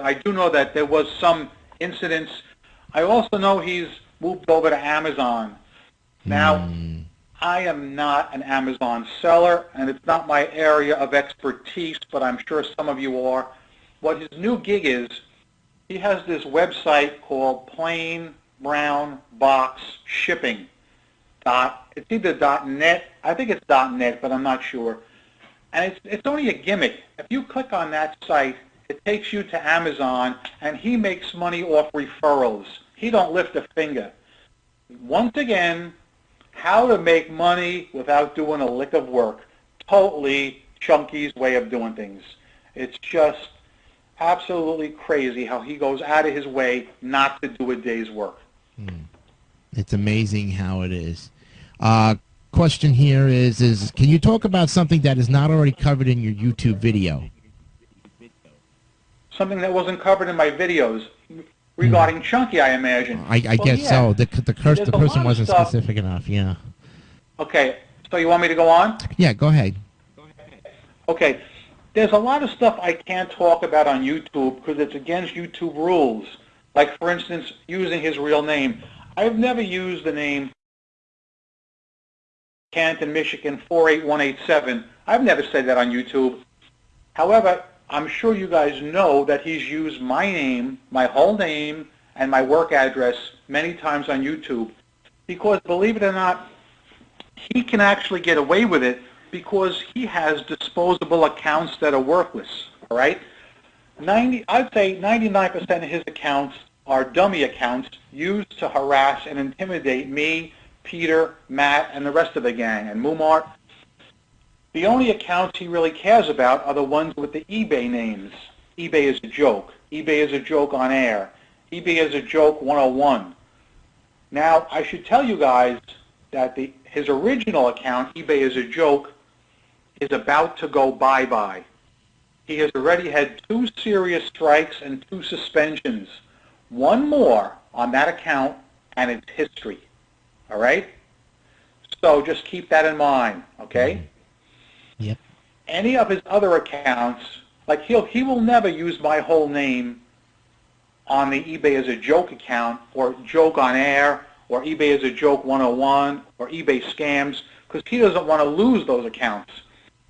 I do know that there was some incidents. I also know he's moved over to Amazon. Now, I am not an Amazon seller, and it's not my area of expertise, but I'm sure some of you are. What his new gig is, he has this website called Plain Brown Box Shipping. It's either .net, I think it's .net, but I'm not sure. And it's only a gimmick. If you click on that site, it takes you to Amazon, and he makes money off referrals. He don't lift a finger. Once again, how to make money without doing a lick of work. Totally Chunky's way of doing things. It's just absolutely crazy how he goes out of his way not to do a day's work. It's amazing how it is. Question here is can you talk about something that is not already covered in your YouTube video? Something that wasn't covered in my videos regarding Chunky, I imagine. I guess yeah. So. The person wasn't specific enough, yeah. Okay, so you want me to go on? Yeah, go ahead. Okay, there's a lot of stuff I can't talk about on YouTube because it's against YouTube rules. Like, for instance, using his real name. I've never used the name Canton, Michigan 48187. I've never said that on YouTube. However, I'm sure you guys know that he's used my name, my whole name, and my work address many times on YouTube. Because, believe it or not, he can actually get away with it because he has disposable accounts that are worthless, all right? I'd say 99% of his accounts are dummy accounts used to harass and intimidate me, Peter, Matt, and the rest of the gang, and Mumart. The only accounts he really cares about are the ones with the eBay names. eBay is a joke. eBay is a joke on air. eBay is a joke 101. Now, I should tell you guys that his original account, eBay is a joke, is about to go bye-bye. He has already had 2 serious strikes and 2 suspensions. One more on that account, and it's history. All right? So just keep that in mind, okay? Yep. Any of his other accounts, like he will never use my whole name on the eBay as a joke account or joke on air or eBay as a joke 101 or eBay scams because he doesn't want to lose those accounts.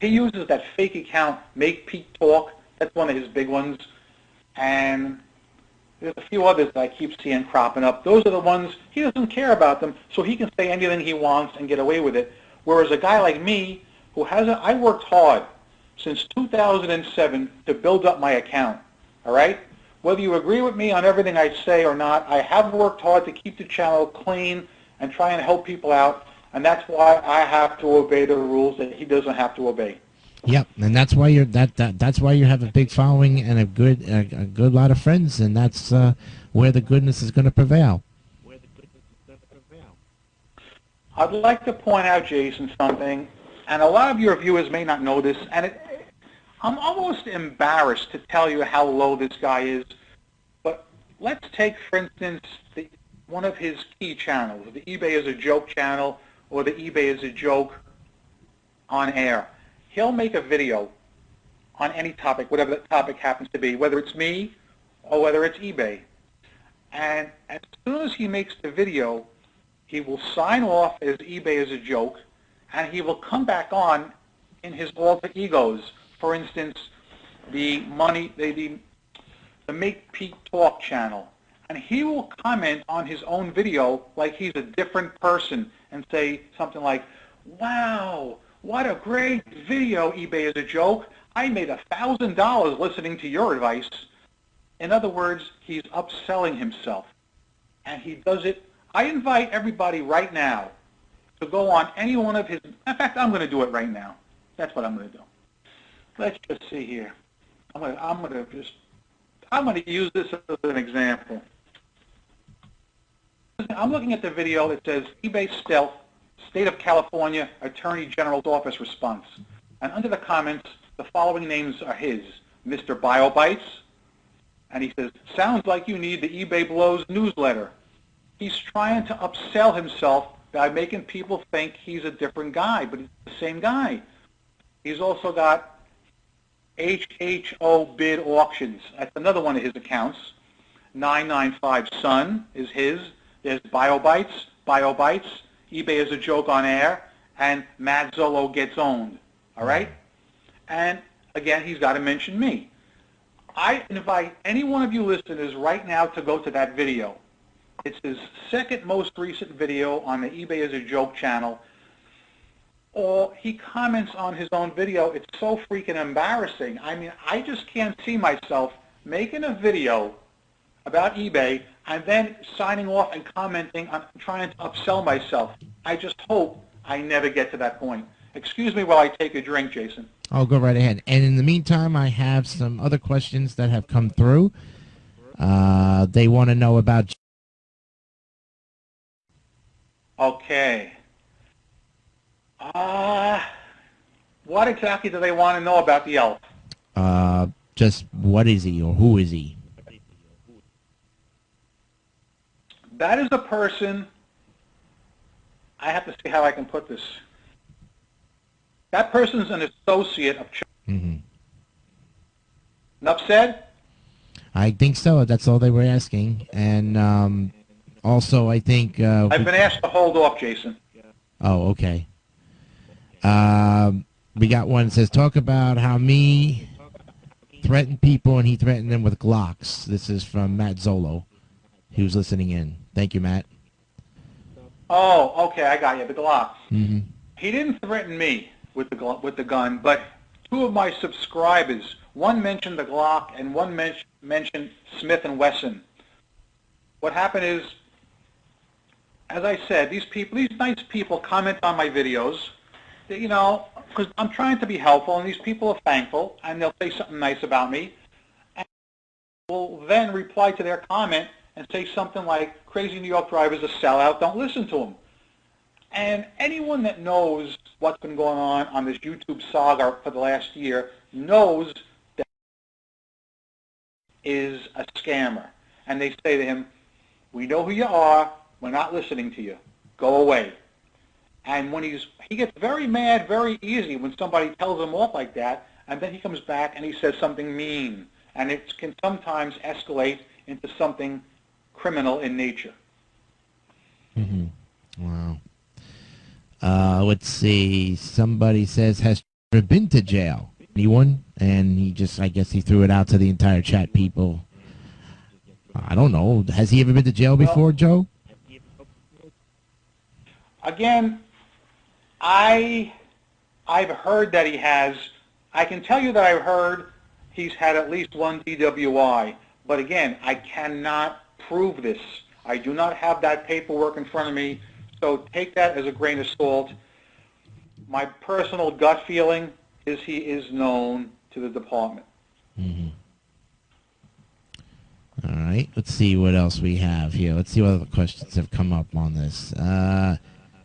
He uses that fake account, Make Pete Talk. That's one of his big ones. And there's a few others that I keep seeing cropping up. Those are the ones, he doesn't care about them, so he can say anything he wants and get away with it. Whereas a guy like me, I worked hard since 2007 to build up my account, all right? Whether you agree with me on everything I say or not, I have worked hard to keep the channel clean and try and help people out, and that's why I have to obey the rules that he doesn't have to obey. Yep, and that's why that's why you have a big following and a good lot of friends, and that's where the goodness is going to prevail. I'd like to point out, Jason, something, and a lot of your viewers may not know this, and I'm almost embarrassed to tell you how low this guy is, but let's take, for instance, one of his key channels, the eBay is a joke channel or the eBay is a joke on air. He'll make a video on any topic, whatever the topic happens to be, whether it's me or whether it's eBay. And as soon as he makes the video, he will sign off as eBay is a joke, and he will come back on in his alter egos. For instance, the Make Pete Talk channel. And he will comment on his own video like he's a different person and say something like, wow, what a great video, eBay is a joke. I made $1,000 listening to your advice. In other words, he's upselling himself. And he does it. I invite everybody right now to go on any one of his, in fact, I'm going to do it right now. That's what I'm going to do. Let's just see here. I'm going to use this as an example. I'm looking at the video that says eBay Stealth, State of California Attorney General's Office response. And under the comments, the following names are his. Mr. BioBytes, and he says, sounds like you need the eBay Blows newsletter. He's trying to upsell himself by making people think he's a different guy, but he's the same guy. He's also got HHO Bid Auctions. That's another one of his accounts. 995 Sun is his. There's BioBytes, eBay is a joke on air, and Matt Zolo Gets Owned. All right? And again, he's got to mention me. I invite any one of you listeners right now to go to that video. It's his second most recent video on the eBay is a Joke channel. Or he comments on his own video. It's so freaking embarrassing. I mean, I just can't see myself making a video about eBay and then signing off and commenting on trying to upsell myself. I just hope I never get to that point. Excuse me while I take a drink, Jason. I'll go right ahead. And in the meantime, I have some other questions that have come through. They want to know about... Okay. What exactly do they want to know about the elf? Just what is he or who is he? That is a person, I have to see how I can put this. That person's an associate of... Mm-hmm. Enough said? I think so. That's all they were asking. And also, I think... I've been asked to hold off, Jason. Oh, okay. We got one that says, talk about how me threatened people and he threatened them with Glocks. This is from Matt Zolo. He was listening in. Thank you, Matt. Oh, okay, I got you. The Glock. Mm-hmm. He didn't threaten me with the gun, but two of my subscribers, one mentioned the Glock and one mentioned Smith & Wesson. What happened is, as I said, these nice people comment on my videos, you know, because I'm trying to be helpful, and these people are thankful, and they'll say something nice about me, and will then reply to their comment and say something like, Crazy New York Driver's a sellout, don't listen to him. And anyone that knows what's been going on this YouTube saga for the last year knows that he is a scammer. And they say to him, we know who you are, we're not listening to you, go away. And when he gets very mad very easy when somebody tells him off like that, and then he comes back and he says something mean. And it can sometimes escalate into something criminal in nature. Mm-hmm. Wow. Let's see. Somebody says, has Trevor been to jail? Anyone? And he just, I guess he threw it out to the entire chat people. I don't know. Has he ever been to jail before, Joe? Again, I've heard that he has. I can tell you that I've heard he's had at least one DWI. But again, I cannot prove this. I do not have that paperwork in front of me, so take that as a grain of salt. My personal gut feeling is he is known to the department. Mm-hmm. All right, let's see what else we have here. Let's see what other questions have come up on this.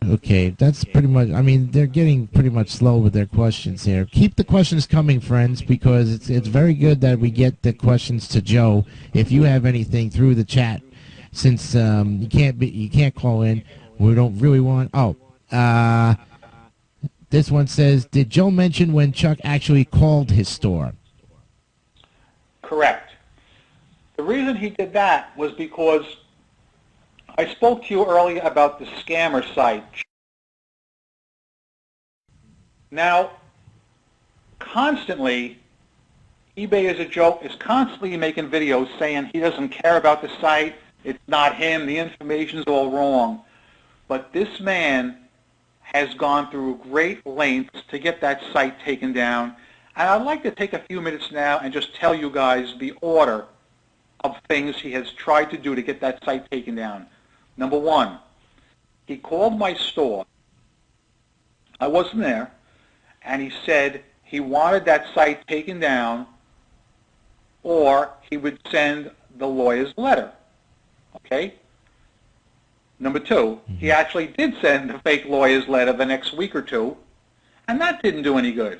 Okay, that's pretty much, I mean, they're getting pretty much slow with their questions here. Keep the questions coming, friends, because it's very good that we get the questions to Joe. If you have anything through the chat, since you can't call in, we don't really want, this one says, did Joe mention when Chuck actually called his store? Correct. The reason he did that was because I spoke to you earlier about the scammer site. Now, constantly, eBay is a joke is constantly making videos saying he doesn't care about the site, it's not him, the information's all wrong. But this man has gone through great lengths to get that site taken down. And I'd like to take a few minutes now and just tell you guys the order of things he has tried to do to get that site taken down. Number one, he called my store. I wasn't there. And he said he wanted that site taken down or he would send the lawyer's letter. Okay? Number two, he actually did send the fake lawyer's letter the next week or two, and that didn't do any good.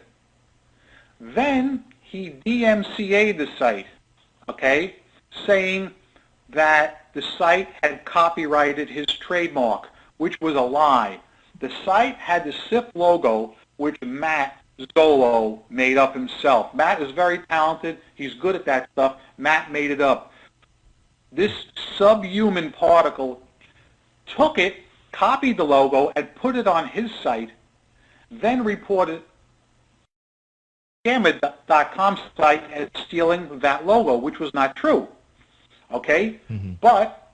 Then he DMCA'd the site, okay, saying that the site had copyrighted his trademark, which was a lie. The site had the SIP logo, which Matt Zolo made up himself. Matt is very talented. He's good at that stuff. Matt made it up. This subhuman particle took it, copied the logo, and put it on his site, then reported Scammer.com site as stealing that logo, which was not true. Okay? But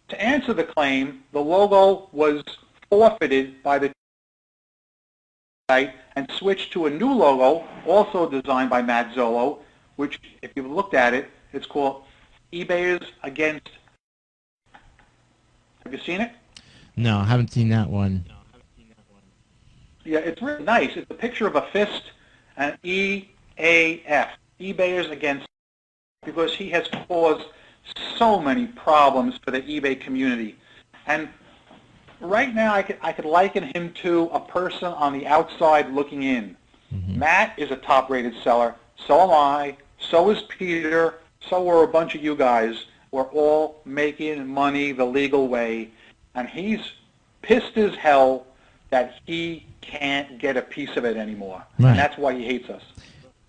to answer the claim, the logo was forfeited by the site and switched to a new logo, also designed by Matt Zolo, which, if you've looked at it, it's called eBayers Against. Have you seen it? No, I haven't seen that one. Yeah, it's really nice. It's a picture of a fist and EAF, eBayers Against, because he has caused so many problems for the eBay community. And right now I could liken him to a person on the outside looking in. Matt is a top-rated seller. So am I. So is Peter. So are a bunch of you guys. We're all making money the legal way. And he's pissed as hell that he can't get a piece of it anymore. Right. And that's why he hates us.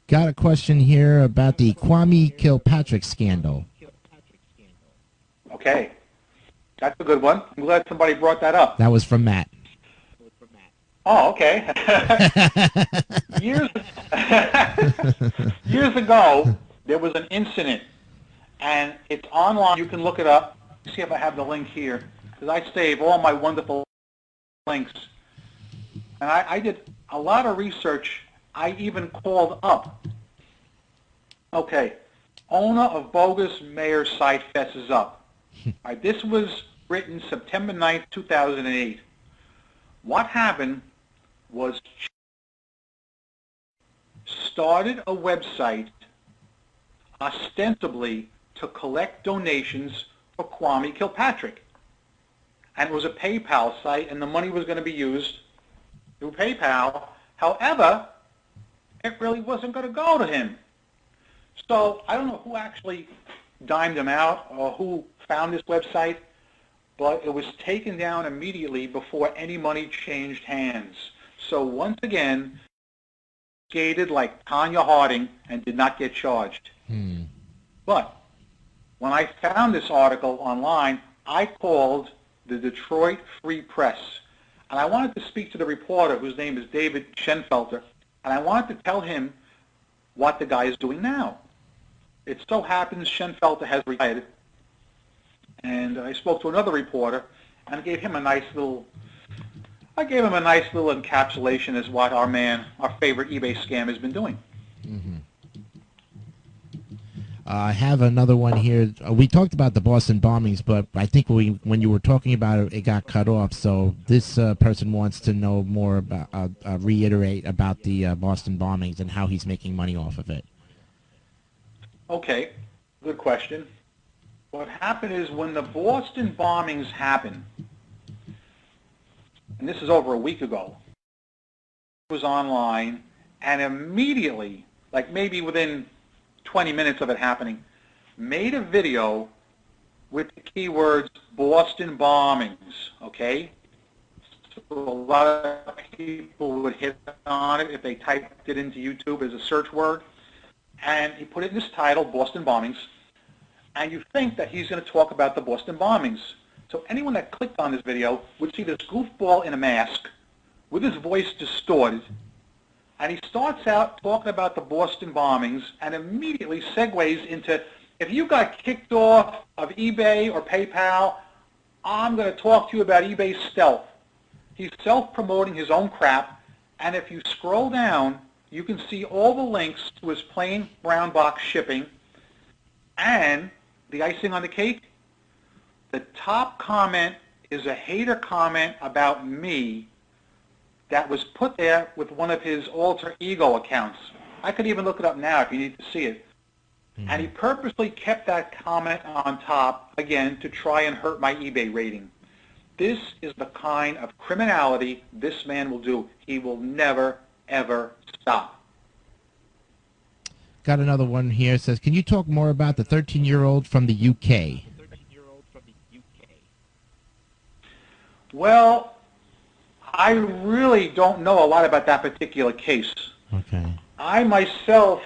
Got a question here about the Kwame Kilpatrick scandal. Okay. That's a good one. I'm glad somebody brought that up. That was from Matt. Oh, okay. Years ago, there was an incident, and it's online. You can look it up. See if I have the link here, because I save all my wonderful links. And I did a lot of research. I even called up. Okay, owner of bogus mayor site fesses up. All right, this was written September 9th, 2008. What happened was started a website ostensibly to collect donations for Kwame Kilpatrick. And it was a PayPal site, and the money was going to be used through PayPal. However, it really wasn't going to go to him. So I don't know who actually dimed him out or who found this website, but it was taken down immediately before any money changed hands. So once again, skated like Tanya Harding and did not get charged. But when I found this article online, I called the Detroit Free Press, and I wanted to speak to the reporter, whose name is David Schenfelter, and I wanted to tell him what the guy is doing now. It so happens Schenfelter has retired, and I spoke to another reporter and gave him a nice little encapsulation as what our favorite eBay scam has been doing. I have another one here. We talked about the Boston bombings, but I think when you were talking about it, it got cut off. So this person wants to know more about, reiterate about the Boston bombings and how he's making money off of it. Okay, good question. What happened is when the Boston bombings happened, and this is over a week ago, it was online, and immediately, like maybe within 20 minutes of it happening, made a video with the keywords Boston bombings, okay? So a lot of people would hit on it if they typed it into YouTube as a search word. And he put it in this title, Boston bombings, and you think that he's going to talk about the Boston bombings. So anyone that clicked on this video would see this goofball in a mask with his voice distorted, and he starts out talking about the Boston bombings and immediately segues into, if you got kicked off of eBay or PayPal, I'm going to talk to you about eBay stealth. He's self-promoting his own crap, and if you scroll down, you can see all the links to his plain brown box shipping, and the icing on the cake, the top comment is a hater comment about me that was put there with one of his alter ego accounts. I could even look it up now if you need to see it. And he purposely kept that comment on top, again, to try and hurt my eBay rating. This is the kind of criminality this man will do. He will never, ever stop. Got another one here. It says, can you talk more about the 13-year-old from the UK? Well, I really don't know a lot about that particular case. Okay. I myself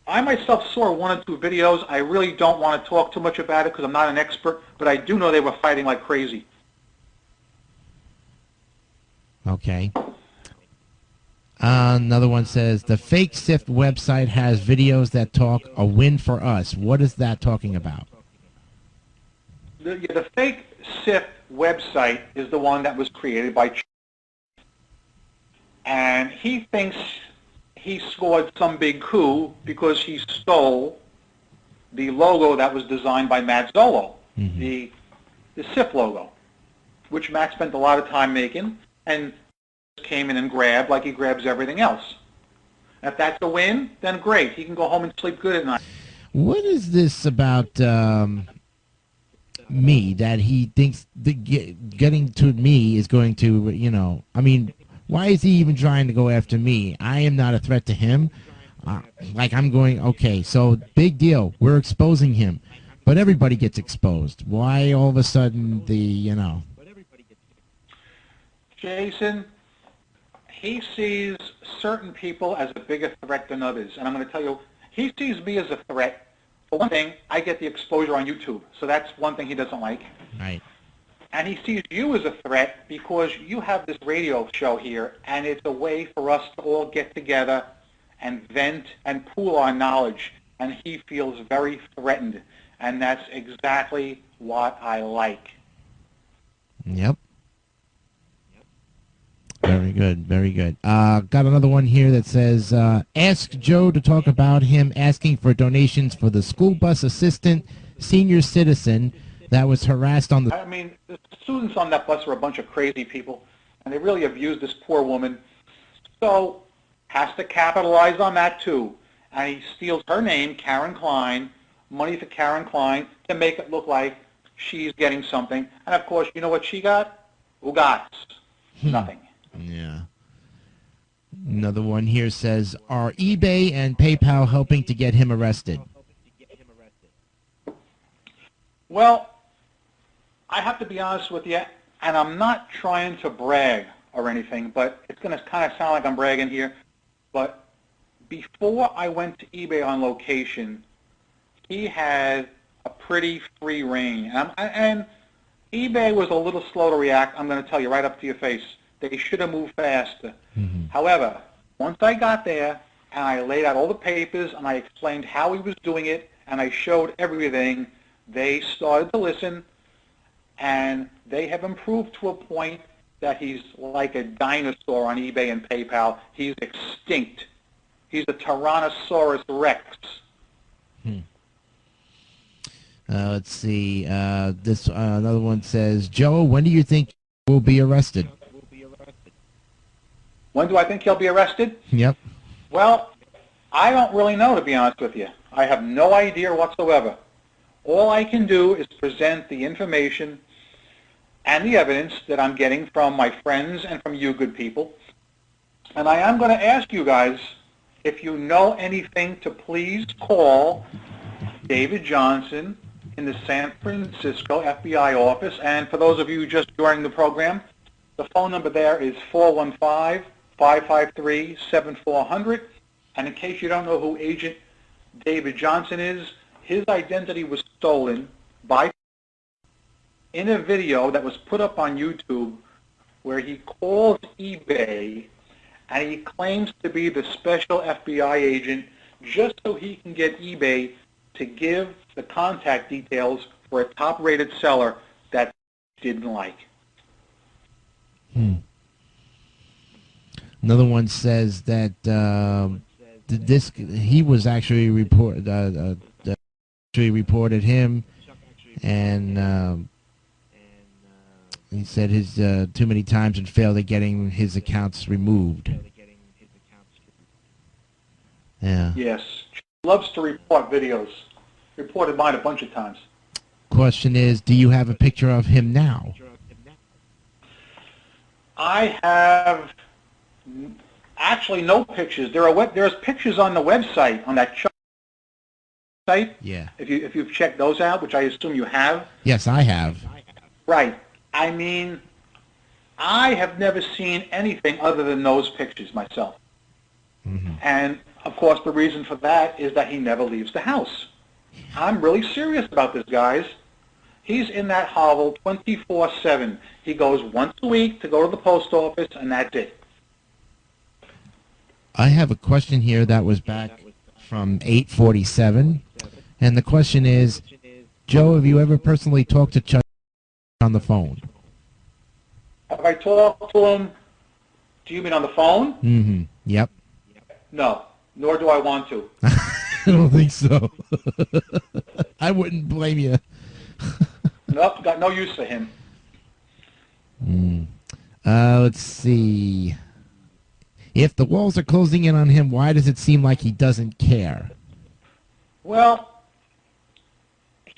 saw one or two videos. I really don't want to talk too much about it because I'm not an expert, but I do know they were fighting like crazy. Okay. Another one says, the fake SIFT website has videos that talk a win for us. What is that talking about? The fake SIFT website is the one that was created by Ch, and he thinks he scored some big coup because he stole the logo that was designed by Matt Zolo, the SIFT logo, which Matt spent a lot of time making, and came in and grabbed like he grabs everything else. If that's a win, then great. He can go home and sleep good at night. What is this about me that he thinks getting to me is going to, you know, I mean, why is he even trying to go after me? I am not a threat to him. Like I'm going, okay, so big deal. We're exposing him. But everybody gets exposed. Why all of a sudden the, you know? Jason, he sees certain people as a bigger threat than others. And I'm going to tell you, he sees me as a threat. For one thing, I get the exposure on YouTube. So that's one thing he doesn't like. Right. And he sees you as a threat because you have this radio show here, and it's a way for us to all get together and vent and pool our knowledge. And he feels very threatened. And that's exactly what I like. Yep. Very good, very good. Got another one here that says, ask Joe to talk about him asking for donations for the school bus assistant senior citizen that was harassed on the... I mean, the students on that bus are a bunch of crazy people, and they really abused this poor woman. So, has to capitalize on that too. And he steals her name, Karen Klein, money for Karen Klein, to make it look like she's getting something. And of course, you know what she got? Ugats. Nothing. Yeah. Another one here says, are eBay and PayPal helping to get him arrested? Well, I have to be honest with you, and I'm not trying to brag or anything, but it's going to kind of sound like I'm bragging here. But before I went to eBay on location, he had a pretty free reign. And eBay was a little slow to react, I'm going to tell you right up to your face. They should have moved faster. However, once I got there and I laid out all the papers and I explained how he was doing it and I showed everything, they started to listen, and they have improved to a point that he's like a dinosaur on eBay and PayPal. He's extinct. He's a Tyrannosaurus Rex. Let's see. This another one says, Joe, when do you think he will be arrested? When do I think he'll be arrested? Yep. Well, I don't really know, to be honest with you. I have no idea whatsoever. All I can do is present the information and the evidence that I'm getting from my friends and from you good people. And I am going to ask you guys, if you know anything, to please call David Johnson in the San Francisco FBI office. And for those of you just joining the program, the phone number there is 415-553-7400. And in case you don't know who Agent David Johnson is, his identity was stolen by in a video that was put up on YouTube where he calls eBay and he claims to be the special FBI agent just so he can get eBay to give the contact details for a top-rated seller that he didn't like. Another one says that he was actually reported him, and he said his too many times and failed at getting his accounts removed. Yeah. Yes. She loves to report videos. Reported mine a bunch of times. Question is, do you have a picture of him now? I have actually no pictures. There's pictures on the website, on that site. Yeah. If you've checked those out, which I assume you have. Yes, I have. Right. I mean, I have never seen anything other than those pictures myself. Mm-hmm. And, of course, the reason for that is that he never leaves the house. I'm really serious about this, guys. He's in that hovel 24/7. He goes once a week to go to the post office, and that's it. I have a question here that was back from 847, and the question is, Joe, have you ever personally talked to Chuck on the phone? Have I talked to him? Do you mean on the phone? Mm-hmm. Yep. No, nor do I want to. I don't think so. I wouldn't blame you. Nope, got no use for him. Let's see. If the walls are closing in on him, why does it seem like he doesn't care? Well,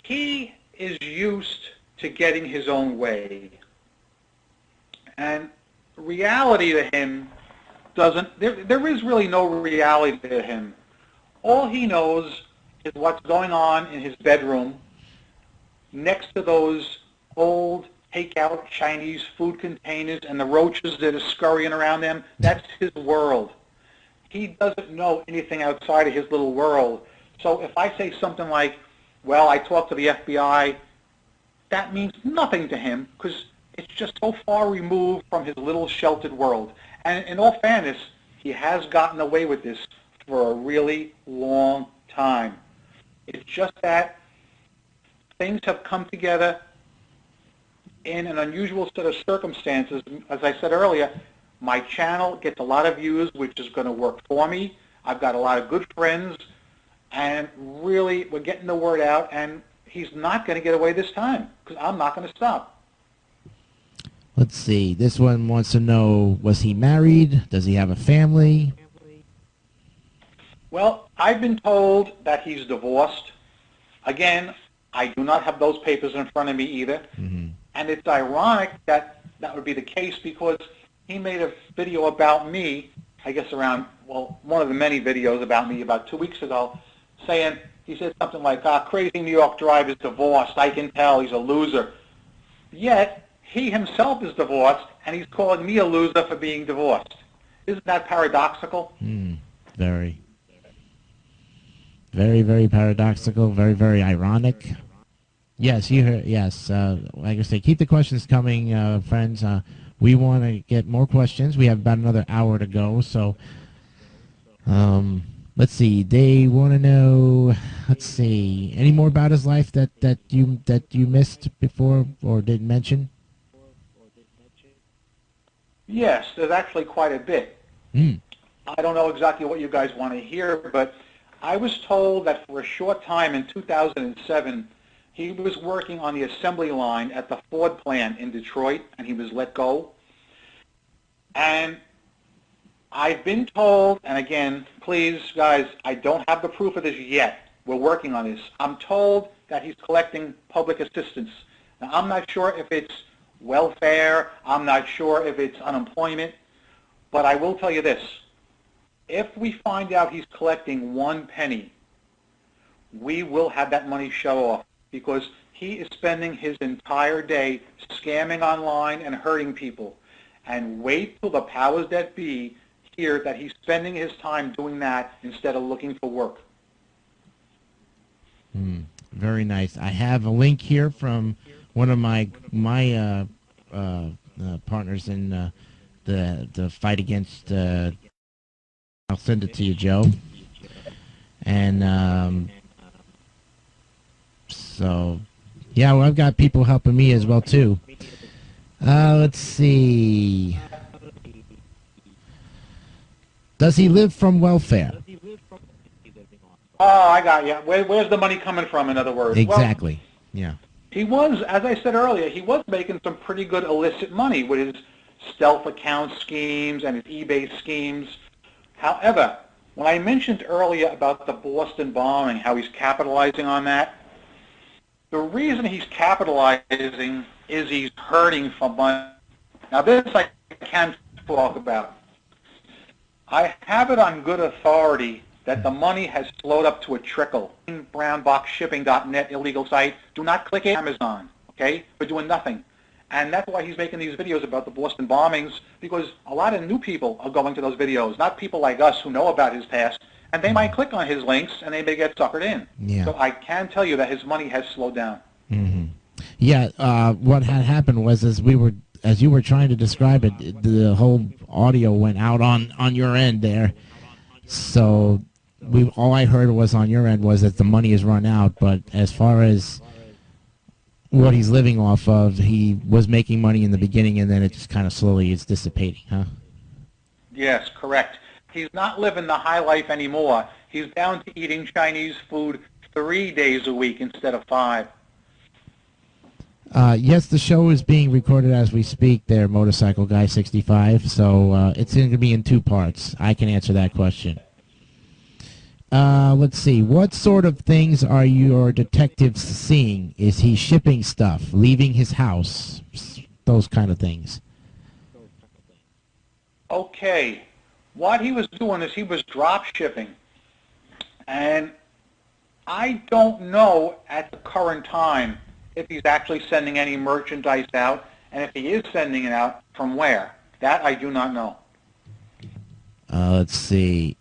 he is used to getting his own way. And reality to him doesn't, there is really no reality to him. All he knows is what's going on in his bedroom next to those old takeout Chinese food containers and the roaches that are scurrying around them. That's his world. He doesn't know anything outside of his little world. So if I say something like, well, I talked to the FBI, that means nothing to him because it's just so far removed from his little sheltered world. And in all fairness, he has gotten away with this for a really long time. It's just that things have come together in an unusual set of circumstances. As I said earlier, my channel gets a lot of views, which is going to work for me. I've got a lot of good friends, and really we're getting the word out, and he's not going to get away this time because I'm not going to stop. Let's see. This one wants to know, was he married? Does he have a family? Well, I've been told that he's divorced. Again, I do not have those papers in front of me either. Mm-hmm. And it's ironic that that would be the case because he made a video about me, I guess around, well, one of the many videos about me about 2 weeks ago, saying, he said something like, crazy New York driver's divorced, I can tell, he's a loser. Yet, he himself is divorced, and he's calling me a loser for being divorced. Isn't that paradoxical? Very. Very, very paradoxical, very, very ironic. Yes, you heard, yes. Like I say, keep the questions coming, friends. We want to get more questions. We have about another hour to go, so let's see. They want to know, let's see, any more about his life that you missed before or didn't mention? Yes, there's actually quite a bit. I don't know exactly what you guys want to hear, but I was told that for a short time in 2007, he was working on the assembly line at the Ford plant in Detroit, and he was let go. And I've been told, and again, please, guys, I don't have the proof of this yet. We're working on this. I'm told that he's collecting public assistance. Now, I'm not sure if it's welfare. I'm not sure if it's unemployment. But I will tell you this. If we find out he's collecting 1 penny, we will have that money shut off because he is spending his entire day scamming online and hurting people. And wait till the powers that be hear that he's spending his time doing that instead of looking for work. Very nice. I have a link here from one of my partners in the fight against. I'll send it to you, Joe. And so, yeah, well, I've got people helping me as well too. Let's see. Does he live from welfare? Oh, I got you. Where's the money coming from, in other words? Exactly. Well, yeah. He was, as I said earlier, he was making some pretty good illicit money with his stealth account schemes and his eBay schemes. However, when I mentioned earlier about the Boston bombing, how he's capitalizing on that, the reason he's capitalizing is he's hurting for money. Now, this I can talk about. I have it on good authority that the money has flowed up to a trickle. Brownboxshipping.net illegal site. Do not click Amazon, okay, for doing nothing. And that's why he's making these videos about the Boston bombings, because a lot of new people are going to those videos, not people like us who know about his past, and they might click on his links and they may get suckered in. Yeah. So I can tell you that his money has slowed down. Mm-hmm. Yeah, what had happened was as you were trying to describe it, the whole audio went out on your end there. So all I heard was on your end was that the money is run out, but as far as what he's living off of, he was making money in the beginning and then it just kind of slowly is dissipating, huh? Yes, correct. He's not living the high life anymore. He's down to eating Chinese food 3 days a week instead of 5. Yes, the show is being recorded as we speak there, Motorcycle Guy 65, so it's going to be in 2 parts. I can answer that question. Let's see. What sort of things are your detectives seeing? Is he shipping stuff, leaving his house, those kind of things? Okay. What he was doing is he was drop shipping. And I don't know at the current time if he's actually sending any merchandise out, and if he is sending it out, from where. That I do not know. Let's see.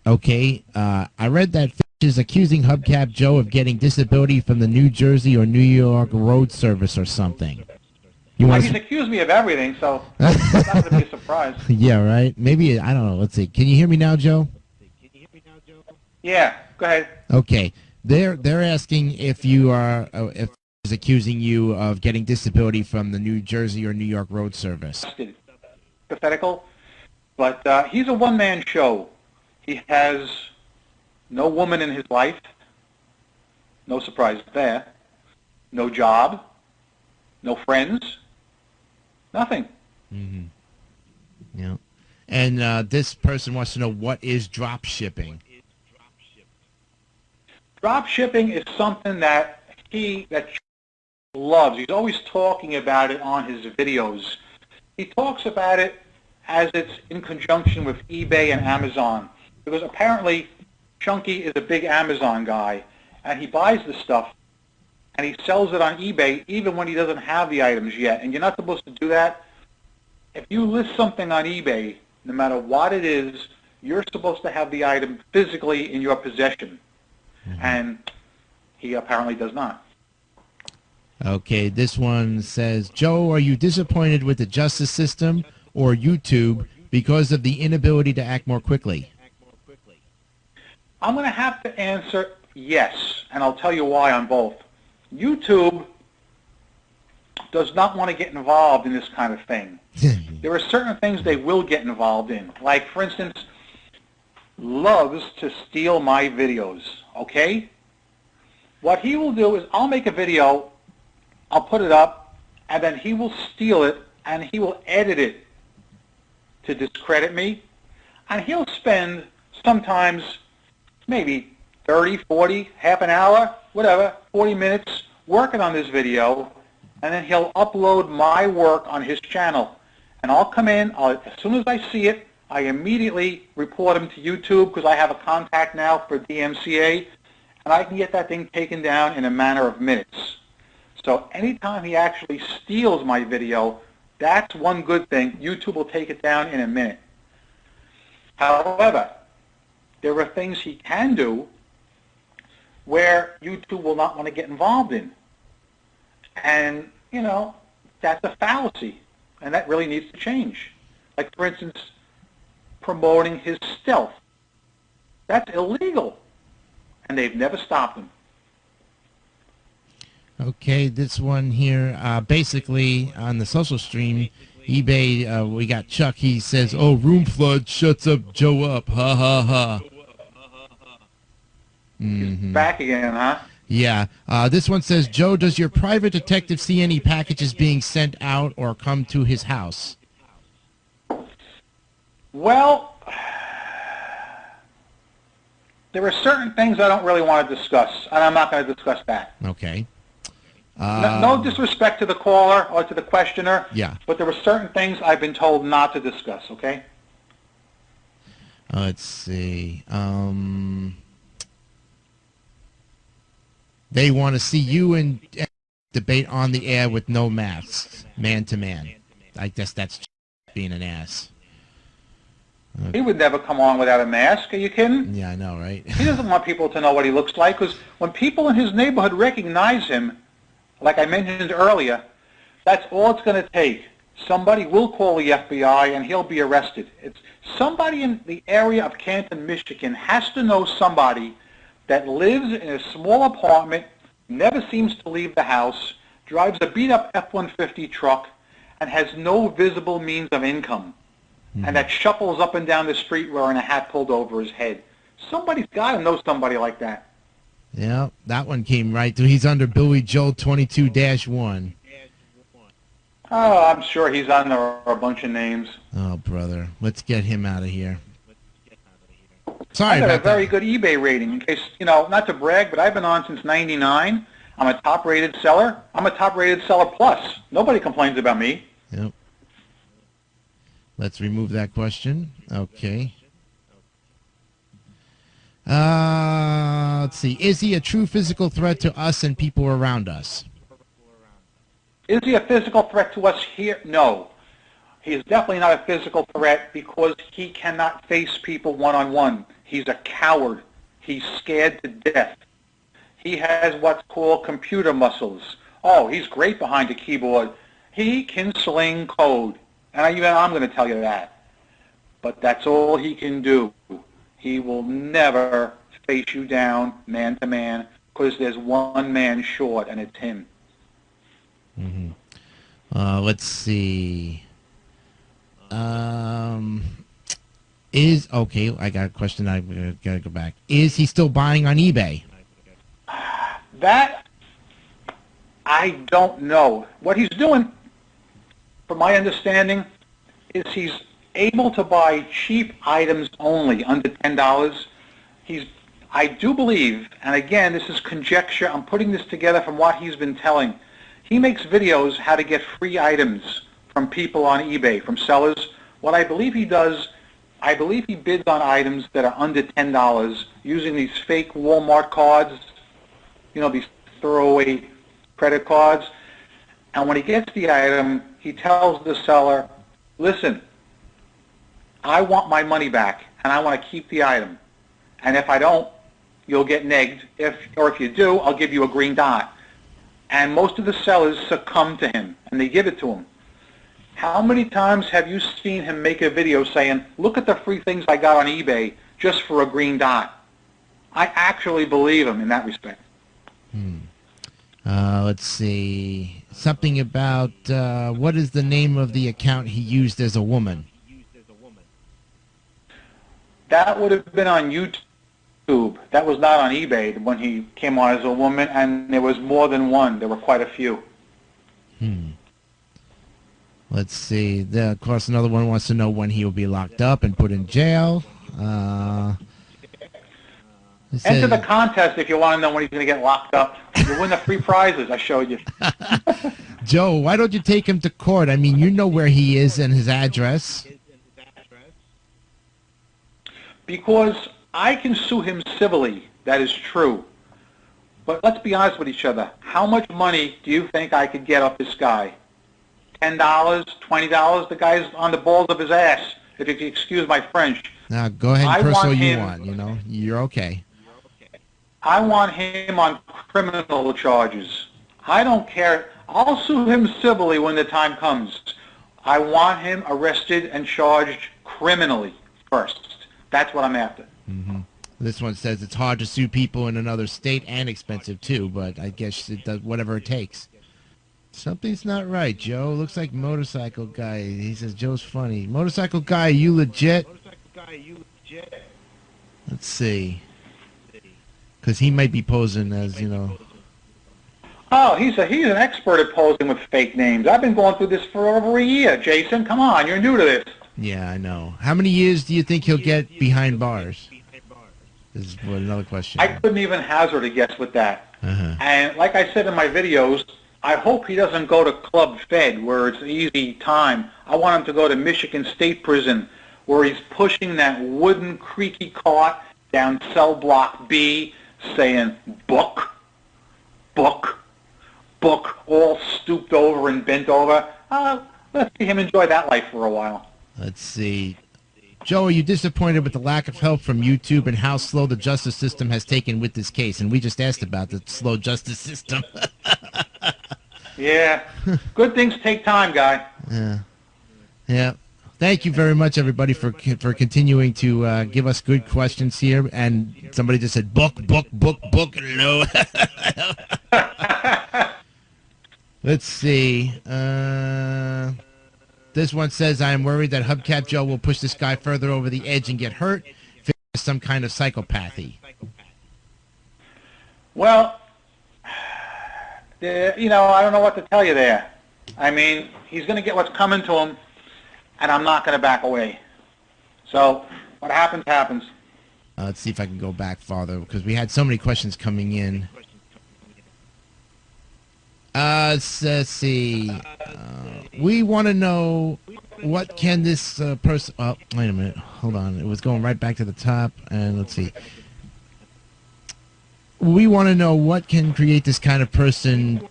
Okay, I read that Fish is accusing Hubcap Joe of getting disability from the New Jersey or New York Road Service or something. Well, he's accused me of everything, so it's not going to be a surprise. Yeah, right? Maybe, I don't know. Let's see. Can you hear me now, Joe? Yeah, go ahead. Okay. They're asking if you are, if he's accusing you of getting disability from the New Jersey or New York Road Service. Pathetical, but he's a one-man show. He has no woman in his life, no surprise there, no job, no friends, nothing. Mm-hmm. Yeah. And this person wants to know, what is drop shipping? Drop shipping is something that he loves. He's always talking about it on his videos. He talks about it as it's in conjunction with eBay and Amazon, because apparently Chunky is a big Amazon guy, and he buys the stuff and he sells it on eBay even when he doesn't have the items yet. And you're not supposed to do that. If you list something on eBay, no matter what it is, you're supposed to have the item physically in your possession. Mm-hmm. And he apparently does not. Okay, this one says, Joe, are you disappointed with the justice system or YouTube because of the inability to act more quickly? I'm going to have to answer yes, and I'll tell you why on both. YouTube does not want to get involved in this kind of thing. There are certain things they will get involved in. Like, for instance, loves to steal my videos, okay? What he will do is I'll make a video, I'll put it up, and then he will steal it, and he will edit it to discredit me. And he'll spend sometimes maybe 30, 40, half an hour, whatever, 40 minutes working on this video, and then he'll upload my work on his channel. And I'll come in, as soon as I see it, I immediately report him to YouTube because I have a contact now for DMCA, and I can get that thing taken down in a matter of minutes. So anytime he actually steals my video, that's one good thing. YouTube will take it down in a minute. However, there are things he can do where YouTube will not want to get involved in. And, you know, that's a fallacy, and that really needs to change. Like, for instance, promoting his stealth. That's illegal, and they've never stopped him. Okay, this one here, basically on the social stream, eBay, we got Chuck. He says, "Oh, room flood shuts up Joe up. Ha ha ha." Mm-hmm. Back again, huh? Yeah. This one says, "Joe, does your private detective see any packages being sent out or come to his house?" Well, there are certain things I don't really want to discuss, and I'm not going to discuss that. Okay. No disrespect to the caller or to the questioner, yeah, but there are certain things I've been told not to discuss, okay? Let's see. They want to see you and debate on the air with no masks, man to man. I guess that's being an ass. He would never come on without a mask. Are you kidding? Yeah, I know, right? He doesn't want people to know what he looks like, because when people in his neighborhood recognize him, like I mentioned earlier, that's all it's going to take. Somebody will call the FBI and he'll be arrested. It's somebody in the area of Canton, Michigan has to know somebody that lives in a small apartment, never seems to leave the house, drives a beat-up F-150 truck, and has no visible means of income, and that shuffles up and down the street wearing a hat pulled over his head. Somebody's got to know somebody like that. Yeah, that one came right through. He's under Billy Joel 22-1. Oh, I'm sure he's under a bunch of names. Oh, brother. Let's get him out of here. Sorry I got about a very that. good eBay rating. In case, not to brag, but I've been on since '99. I'm a top-rated seller. I'm a top-rated seller plus. Nobody complains about me. Yep. Let's remove that question. Okay. Let's see. Is he a true physical threat to us and people around us? Is he a physical threat to us here? No. He is definitely not a physical threat because he cannot face people one-on-one. He's a coward. He's scared to death. He has what's called computer muscles. Oh, he's great behind a keyboard. He can sling code. And I'm going to tell you that. But that's all he can do. He will never face you down man to man because there's one man short, and it's him. Let's see. Okay, I got a question. I gotta go back. Is he still buying on eBay? That, I don't know. What he's doing, from my understanding, is he's able to buy cheap items only, under $10. I do believe, and again, this is conjecture, I'm putting this together from what he's been telling. He makes videos how to get free items from people on eBay, from sellers. What I believe he does, I believe he bids on items that are under $10 using these fake Walmart cards, these throwaway credit cards. And when he gets the item, he tells the seller, listen, I want my money back, and I want to keep the item. And if I don't, you'll get negged. Or if you do, I'll give you a green dot. And most of the sellers succumb to him, and they give it to him. How many times have you seen him make a video saying, look at the free things I got on eBay just for a green dot? I actually believe him in that respect. Let's see. Something about, what is the name of the account he used as a woman? That would have been on YouTube. That was not on eBay when he came on as a woman, and there was more than one. There were quite a few. Let's see. Of course, another one wants to know when he will be locked up and put in jail. Enter the contest if you want to know when he's going to get locked up. You win the free prizes I showed you. Joe, why don't you take him to court? I mean, you know where he is and his address. Because I can sue him civilly. That is true. But let's be honest with each other. How much money do you think I could get off this guy? $10, $20? The guy's on the balls of his ass, if you can excuse my French. Now, go ahead and curse all you want. You're okay. I want him on criminal charges. I don't care. I'll sue him civilly when the time comes. I want him arrested and charged criminally first. That's what I'm after. This one says it's hard to sue people in another state and expensive too, but I guess it does whatever it takes. Something's not right, Joe. Looks like motorcycle guy. He says Joe's funny. Motorcycle guy, you legit? Let's see. Because he might be posing as, Oh, he's an expert at posing with fake names. I've been going through this for over a year, Jason. Come on, you're new to this. Yeah, I know. How many years do you think he'll get behind bars? This is another question. I couldn't even hazard a guess with that. And like I said in my videos, I hope he doesn't go to Club Fed where it's an easy time. I want him to go to Michigan State Prison where he's pushing that wooden creaky cart down cell block B saying, book, book, book, stooped over and bent over. Let's see him enjoy that life for a while. Let's see. Joe, are you disappointed with the lack of help from YouTube and how slow the justice system has taken with this case? And we just asked about the slow justice system. Yeah. Good things take time, guy. Yeah. Yeah. Thank you very much, everybody, for continuing to give us good questions here. And somebody just said, book. No. Let's see. This one says, I am worried that Hubcap Joe will push this guy further over the edge and get hurt if it's some kind of psychopathy. Well, I don't know what to tell you there. I mean, he's going to get what's coming to him, and I'm not going to back away. So what happens, happens. Let's see if I can go back farther, because we had so many questions coming in. Let's see. We want to know, what can this person... Oh, wait a minute. Hold on. It was going right back to the top. And let's see. We want to know what can create this kind of person.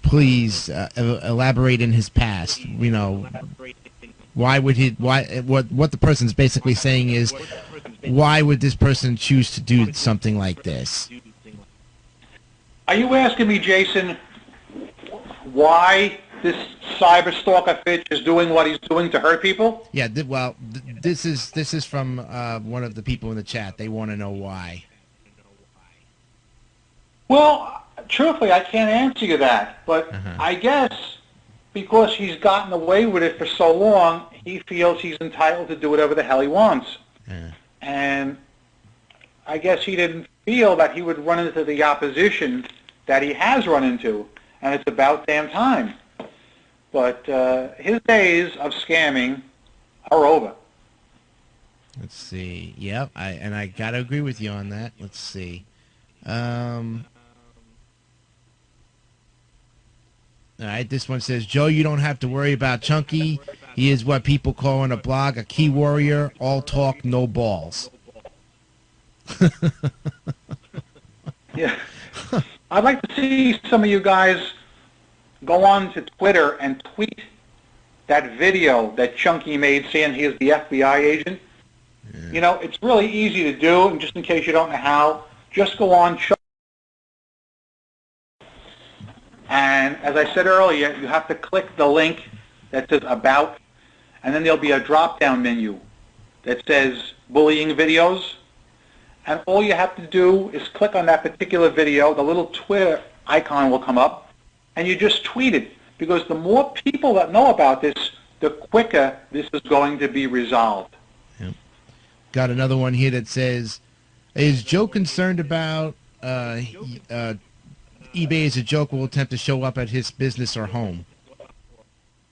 Please elaborate in his past. Why would he... What the person's basically saying is, why would this person choose to do something like this? Are you asking me, Jason, why this cyberstalker bitch is doing what he's doing to hurt people? Yeah, this is from one of the people in the chat. They want to know why. Well, truthfully, I can't answer you that, but I guess because he's gotten away with it for so long, he feels he's entitled to do whatever the hell he wants. And I guess he didn't feel that he would run into the opposition that he has run into, and it's about damn time. But his days of scamming are over. Let's see. Yep, I gotta agree with you on that. Let's see. All right, this one says, Joe, you don't have to worry about Chunky. He is what people call on a blog a key warrior, all talk, no balls. Yeah. I'd like to see some of you guys go on to Twitter and tweet that video that Chunky made saying he is the FBI agent. Yeah. It's really easy to do, and just in case you don't know how, just go on and as I said earlier, you have to click the link that says About, and then there'll be a drop-down menu that says Bullying Videos. And all you have to do is click on that particular video, the little Twitter icon will come up, and you just tweet it. Because the more people that know about this, the quicker this is going to be resolved. Yep. Got another one here that says, is Joe concerned about eBay as a joke will attempt to show up at his business or home?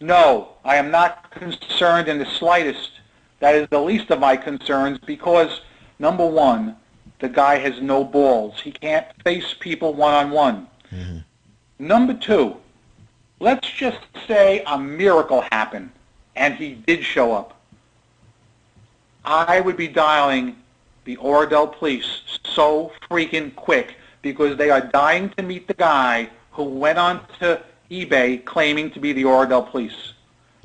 No, I am not concerned in the slightest. That is the least of my concerns because, number one, the guy has no balls. He can't face people one-on-one. Number two, let's just say a miracle happened and he did show up. I would be dialing the Oradell police so freaking quick because they are dying to meet the guy who went on to eBay claiming to be the Oradell police.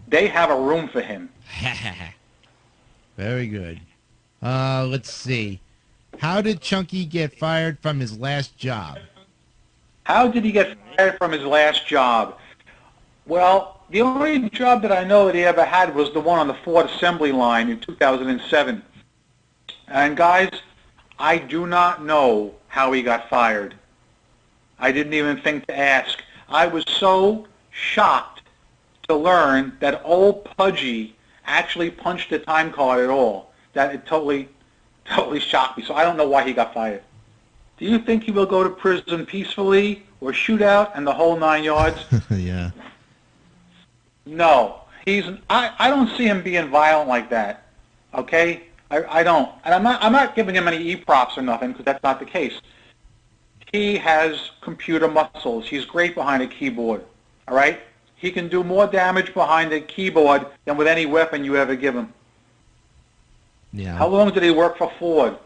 They have a room for him. Very good. Let's see. How did Chunky get fired from his last job? How did he get fired from his last job? Well, the only job that I know that he ever had was the one on the Ford assembly line in 2007. And guys, I do not know how he got fired. I didn't even think to ask. I was so shocked to learn that old Pudgy actually punched a time card at all. That it totally shocked me. So I don't know why he got fired. Do you think he will go to prison peacefully or shoot out and the whole 9 yards? Yeah. No. I don't see him being violent like that. Okay? I don't. And I'm not giving him any e-props or nothing because that's not the case. He has computer muscles. He's great behind a keyboard. All right? He can do more damage behind a keyboard than with any weapon you ever give him. Yeah. How long did he work for Ford?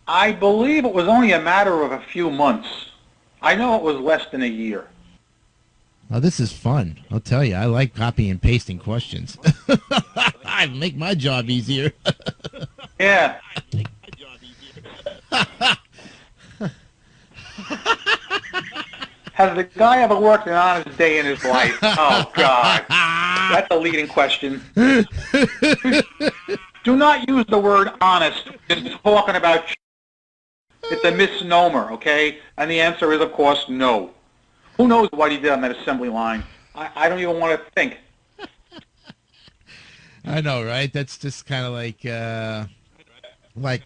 I believe it was only a matter of a few months. I know it was less than a year. Oh, this is fun. I'll tell you, I like copy and pasting questions. I make my job easier. Yeah. Has the guy ever worked an honest day in his life? Oh, God. That's a leading question. Do not use the word honest in talking about. It's a misnomer, okay? And the answer is, of course, no. Who knows what he did on that assembly line? I don't even want to think. I know, right? That's just kind of like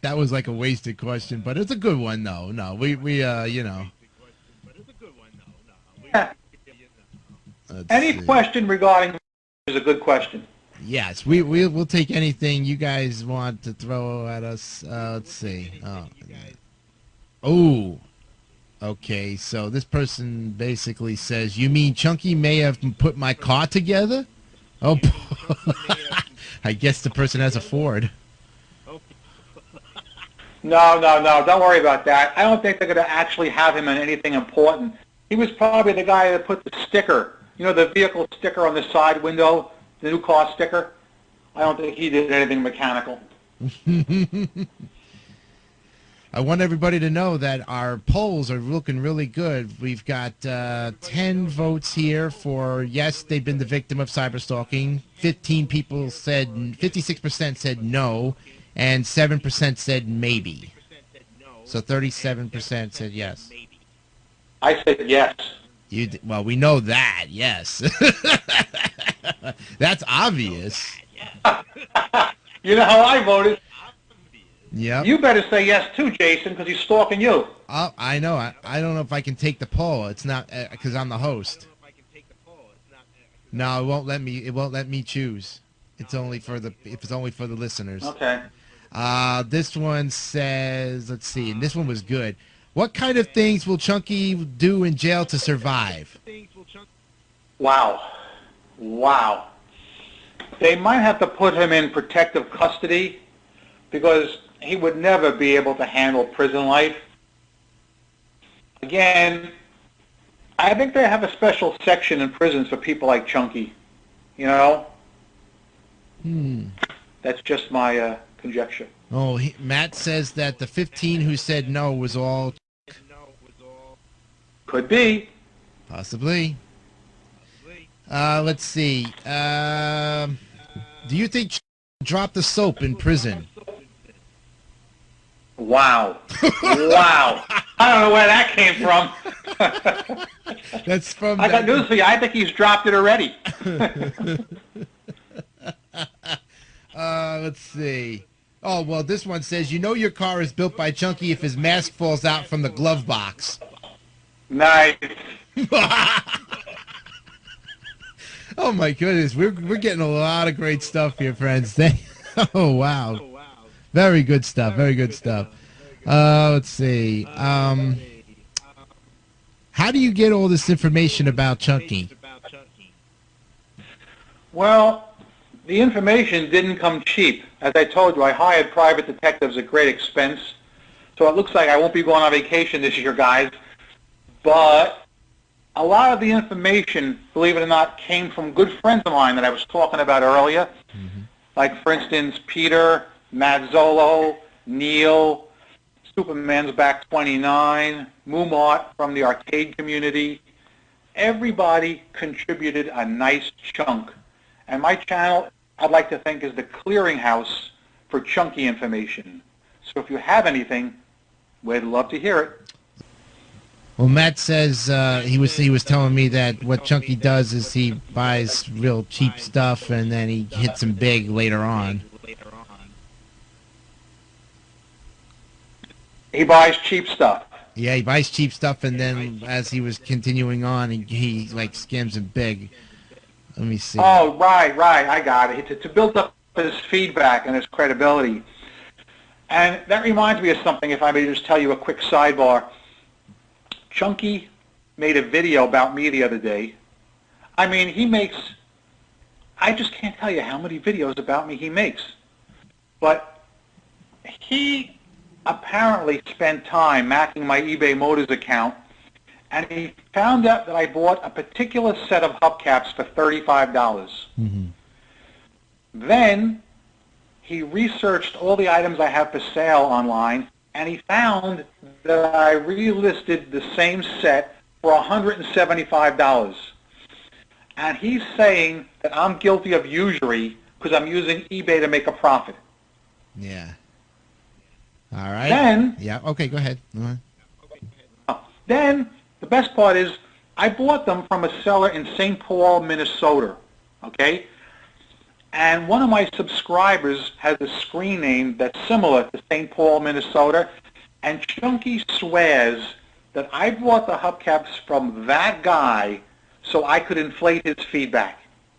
that was like a wasted question, but it's a good one, though. No, we you know. Yeah. Any question regarding is a good question. Yes, we'll take anything you guys want to throw at us. Let's see. Oh, okay. So this person basically says, "You mean Chunky may have put my car together?" Oh, I guess the person has a Ford. No. Don't worry about that. I don't think they're going to actually have him in anything important. He was probably the guy that put the sticker, you know, the vehicle sticker on the side window, the new car sticker. I don't think he did anything mechanical. I want everybody to know that our polls are looking really good. We've got 10 votes here for yes, they've been the victim of cyberstalking. 56% said no, and 7% said maybe. So 37% said yes. I said yes. Well, we know that, yes. That's obvious. You know how I voted? Yep. You better say yes too, Jason, because he's stalking you. I know. I don't know if I can take the poll. It's not because I'm the host. No, it won't let me. It won't let me choose. It's only for the. If it's only for the listeners. Okay. This one says. Let's see. And this one was good. What kind of things will Chunky do in jail to survive? Wow. They might have to put him in protective custody because he would never be able to handle prison life. Again, I think they have a special section in prisons for people like Chunky. You know? That's just my conjecture. Oh, Matt says that the 15 who said no was all... Could be. Possibly. Let's see. Do you think dropped the soap in prison? Wow. Wow. I don't know where that came from. That's from... I got news for you. I think he's dropped it already. Let's see. Oh, well, this one says, you know your car is built by Chunky if his mask falls out from the glove box. Nice. Oh, my goodness. We're getting a lot of great stuff here, friends. Oh, wow. Very good stuff. Very good stuff. Let's see. How do you get all this information about Chunky? Well, the information didn't come cheap. As I told you, I hired private detectives at great expense. So it looks like I won't be going on vacation this year, guys. But a lot of the information, believe it or not, came from good friends of mine that I was talking about earlier. Like, for instance, Peter, Matt Zolo, Neil, Superman's Back 29, Moomart from the arcade community. Everybody contributed a nice chunk. And my channel, I'd like to think, is the clearinghouse for Chunky information. So if you have anything, we'd love to hear it. Well, Matt says he was telling me that what Chunky does is he buys real cheap stuff and then he hits him big later on. He buys cheap stuff. Yeah, he buys cheap stuff and then as he was continuing on, he like skims him big. Let me see. Oh, right. I got it. To build up his feedback and his credibility. And that reminds me of something, if I may just tell you a quick sidebar. Chunky made a video about me the other day. I mean, I just can't tell you how many videos about me he makes. But he apparently spent time hacking my eBay Motors account and he found out that I bought a particular set of hubcaps for $35. Mm-hmm. Then he researched all the items I have for sale online, and he found that I relisted the same set for $175. And he's saying that I'm guilty of usury because I'm using eBay to make a profit. Yeah. All right. Then, yeah. Okay, go ahead. Then the best part is I bought them from a seller in St. Paul, Minnesota. Okay? And one of my subscribers has a screen name that's similar to St. Paul, Minnesota, and Chunky swears that I bought the hubcaps from that guy so I could inflate his feedback.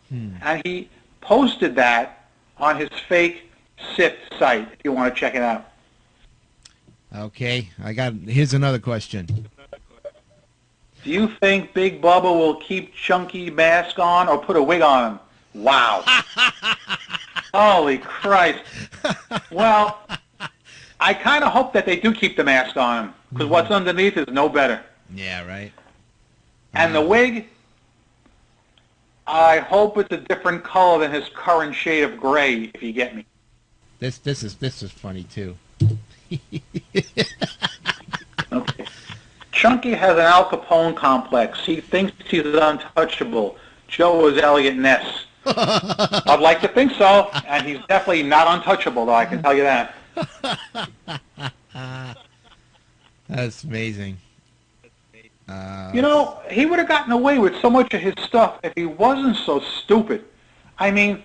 And he posted that on his fake SIP site, if you want to check it out. Okay, here's another question. Do you think Big Bubba will keep Chunky mask on or put a wig on him? Wow. Holy Christ. Well, I kind of hope that they do keep the mask on him, because what's underneath is no better. Yeah, right. And the wig, I hope it's a different color than his current shade of gray, if you get me. This is funny too. Okay. Chunky has an Al Capone complex. He thinks he's untouchable. Joe is Elliot Ness. I'd like to think so, and he's definitely not untouchable, though, I can tell you that. That's amazing. You know, he would have gotten away with so much of his stuff if he wasn't so stupid. I mean,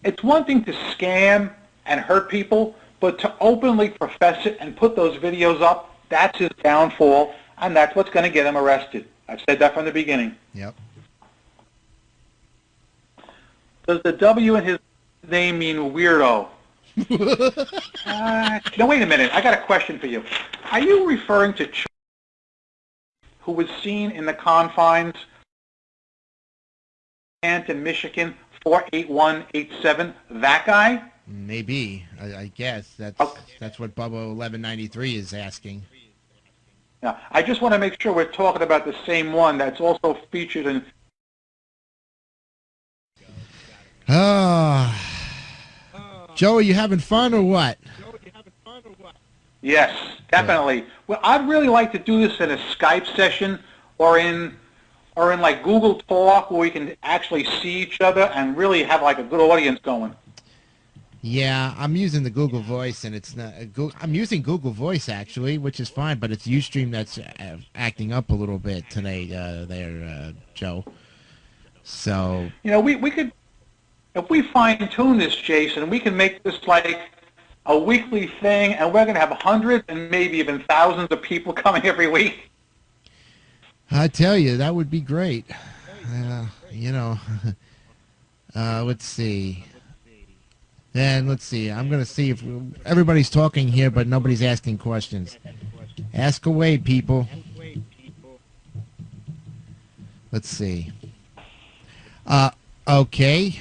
it's one thing to scam and hurt people, but to openly profess it and put those videos up, that's his downfall, and that's what's going to get him arrested. I've said that from the beginning. Yep. Does the W in his name mean weirdo? No, wait a minute. I got a question for you. Are you referring to Chuck, who was seen in the confines in Michigan, 48187? That guy? Maybe. I guess that's what Bubba 1193 is asking. Now, I just want to make sure we're talking about the same one that's also featured in. Joe, are you having fun or what? Yes, definitely. Yeah. Well, I'd really like to do this in a Skype session or in like Google Talk, where we can actually see each other and really have like a good audience going. Yeah, I'm using the Google Voice, and it's not. I'm using Google Voice actually, which is fine, but it's Ustream that's acting up a little bit today, Joe. So you know, we could, if we fine tune this, Jason, we can make this like a weekly thing, and we're going to have hundreds and maybe even thousands of people coming every week. I tell you, that would be great. You know, let's see. And let's see. I'm going to see if everybody's talking here, but nobody's asking questions. Ask away, people. Let's see. Okay.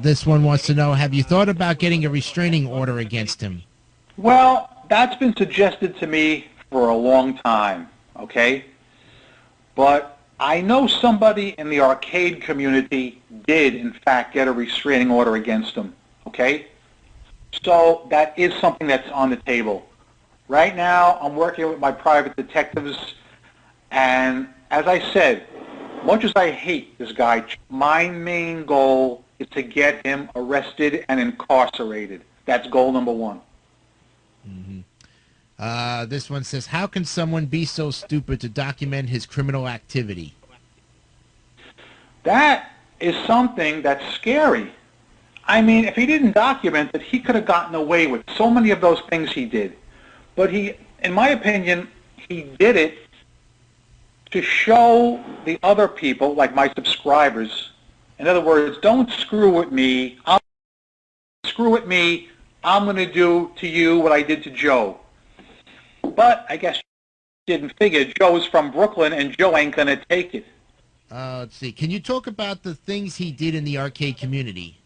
This one wants to know, have you thought about getting a restraining order against him? Well, that's been suggested to me for a long time, okay? But I know somebody in the arcade community did, in fact, get a restraining order against him, okay? So that is something that's on the table. Right now, I'm working with my private detectives, and as I said, much as I hate this guy, my main goal is to get him arrested and incarcerated. That's goal number one. Mm-hmm. This one says, how can someone be so stupid to document his criminal activity? That is something that's scary. I mean, if he didn't document it, he could have gotten away with so many of those things he did. But he, in my opinion, he did it to show the other people, like my subscribers, in other words, don't screw with me. Screw with me. I'm going to do to you what I did to Joe. But I guess you didn't figure Joe's from Brooklyn and Joe ain't going to take it. Let's see. Can you talk about the things he did in the arcade community?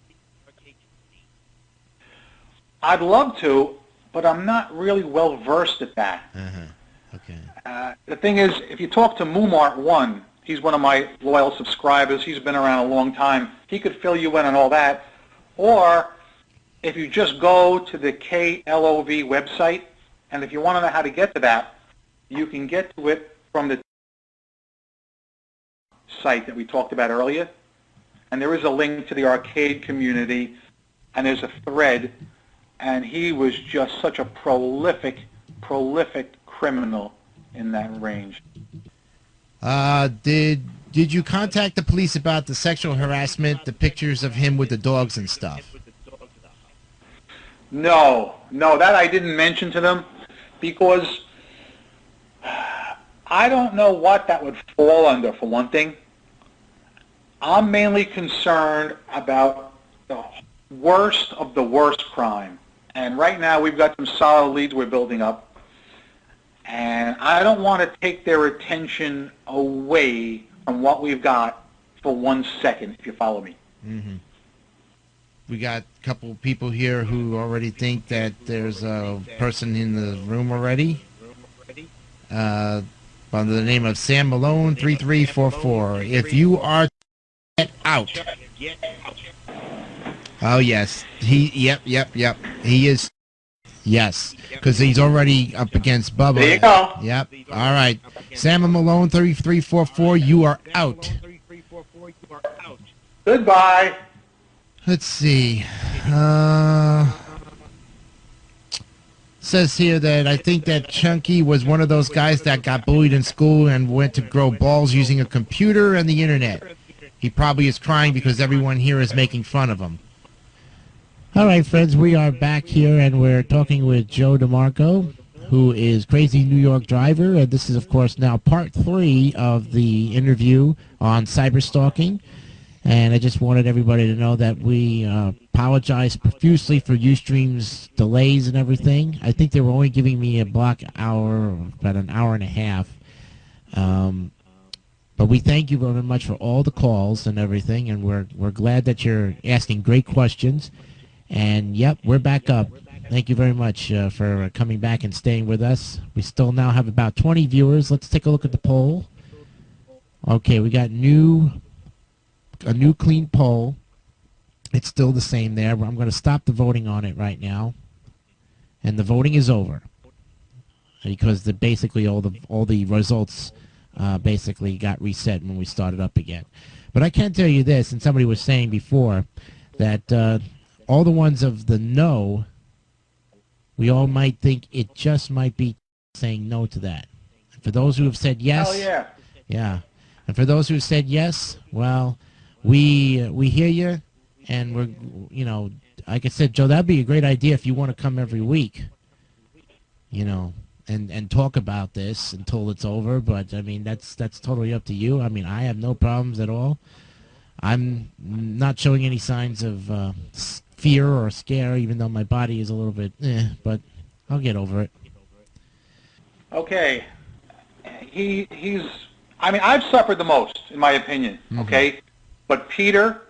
I'd love to, but I'm not really well versed at that. Okay. The thing is, if you talk to Moomart1, he's one of my loyal subscribers. He's been around a long time. He could fill you in on all that. Or if you just go to the KLOV website, and if you want to know how to get to that, you can get to it from the site that we talked about earlier. And there is a link to the arcade community, and there's a thread. And he was just such a prolific criminal in that range. Did you contact the police about the sexual harassment, the pictures of him with the dogs and stuff? No, that I didn't mention to them because I don't know what that would fall under, for one thing. I'm mainly concerned about the worst of the worst crime. And right now we've got some solid leads we're building up. And I don't want to take their attention away from what we've got for 1 second, if you follow me. Mm-hmm. We got a couple of people here who already think that there's a person in the room already. Under the name of Sam Malone 3344. If you are, get out. Oh yes, yep. He is. Yes, because he's already up against Bubba. There you go. Yep. All right, Sam Malone 3344. You are out. Goodbye. Let's see. Says here that I think that Chunky was one of those guys that got bullied in school and went to grow balls using a computer and the internet. He probably is crying because everyone here is making fun of him. All right, friends, we are back here, and we're talking with Joe Demarco, who is Crazeenydriver, and this is, of course, now part 3 of the interview on cyberstalking. And I just wanted everybody to know that we apologize profusely for Ustream's delays and everything. I think they were only giving me a block hour, about an hour and a half. But we thank you very much for all the calls and everything, and we're glad that you're asking great questions. And, yep, we're back up. Thank you very much for coming back and staying with us. We still now have about 20 viewers. Let's take a look at the poll. Okay, we got a new clean poll. It's still the same there. I'm going to stop the voting on it right now. And the voting is over. Because basically all the results basically got reset when we started up again. But I can tell you this, and somebody was saying before, that all the ones of the no, we all might think it just might be saying no to that. And for those who have said yes, Oh yeah. Yeah. And for those who said yes, well, we hear you, and we're, like I said, Joe, that'd be a great idea if you want to come every week, and talk about this until it's over. But I mean, that's totally up to you. I mean, I have no problems at all. I'm not showing any signs of fear or scare, even though my body is a little bit, but I'll get over it. Okay. I've suffered the most, in my opinion, okay? But Peter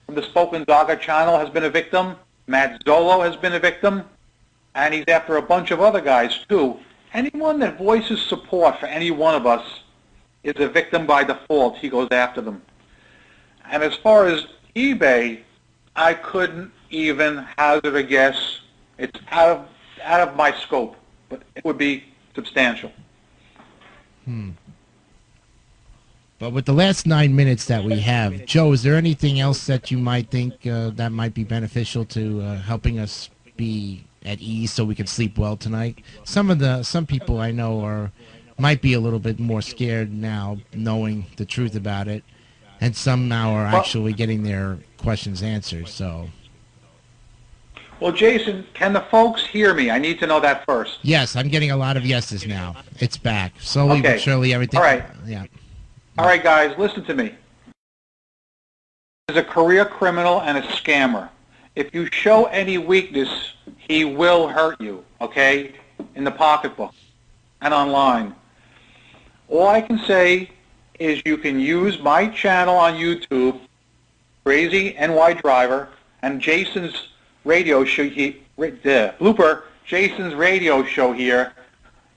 from the Spoken Dogger channel has been a victim. Matt Zolo has been a victim. And he's after a bunch of other guys, too. Anyone that voices support for any one of us is a victim by default. He goes after them. And as far as eBay, I couldn't even hazard a guess. It's out of my scope, but it would be substantial. But with the last 9 minutes that we have, Joe, is there anything else that you might think that might be beneficial to helping us be at ease so we can sleep well tonight? Some people I know might be a little bit more scared now, knowing the truth about it, and some now are actually getting their questions answered. So. Well, Jason, can the folks hear me? I need to know that first. Yes, I'm getting a lot of yeses now. It's back. Slowly but surely, everything. All right. Yeah. All right, guys, listen to me. He's a career criminal and a scammer. If you show any weakness, he will hurt you, okay, in the pocketbook and online. All I can say is you can use my channel on YouTube, Crazeenydriver, and Jason's radio show, Jason's radio show here.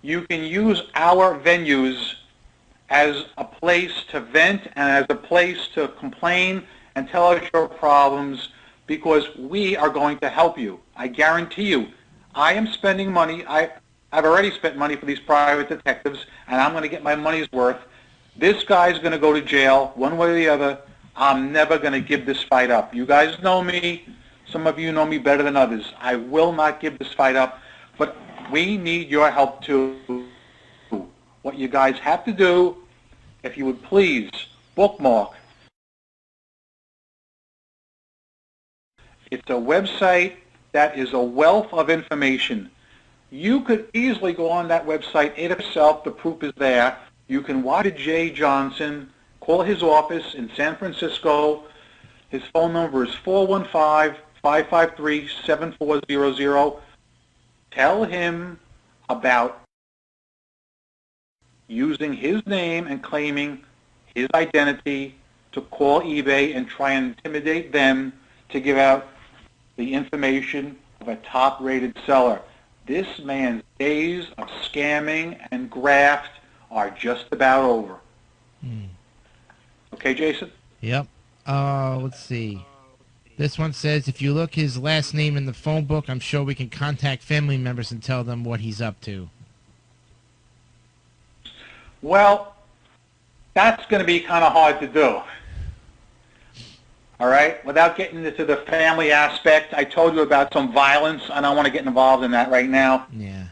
you can use our venues as a place to vent and as a place to complain and tell us your problems, because we are going to help you. I guarantee you. I am spending money. I've already spent money for these private detectives, and I'm going to get my money's worth. This guy's going to go to jail one way or the other. I'm never going to give this fight up. You guys know me. Some of you know me better than others. I will not give this fight up, but we need your help too. What you guys have to do, if you would please bookmark. It's a website that is a wealth of information. You could easily go on that website it itself. The proof is there. You can watch Jay Johnson, call his office in San Francisco. His phone number is 415-553-7400. Tell him about using his name and claiming his identity to call eBay and try and intimidate them to give out the information of a top-rated seller. This man's days of scamming and graft are just about over. Okay, Jason? Yep. Let's see. This one says, if you look his last name in the phone book, I'm sure we can contact family members and tell them what he's up to. Well, that's going to be kind of hard to do. All right? Without getting into the family aspect, I told you about some violence. I don't want to get involved in that right now. Yeah.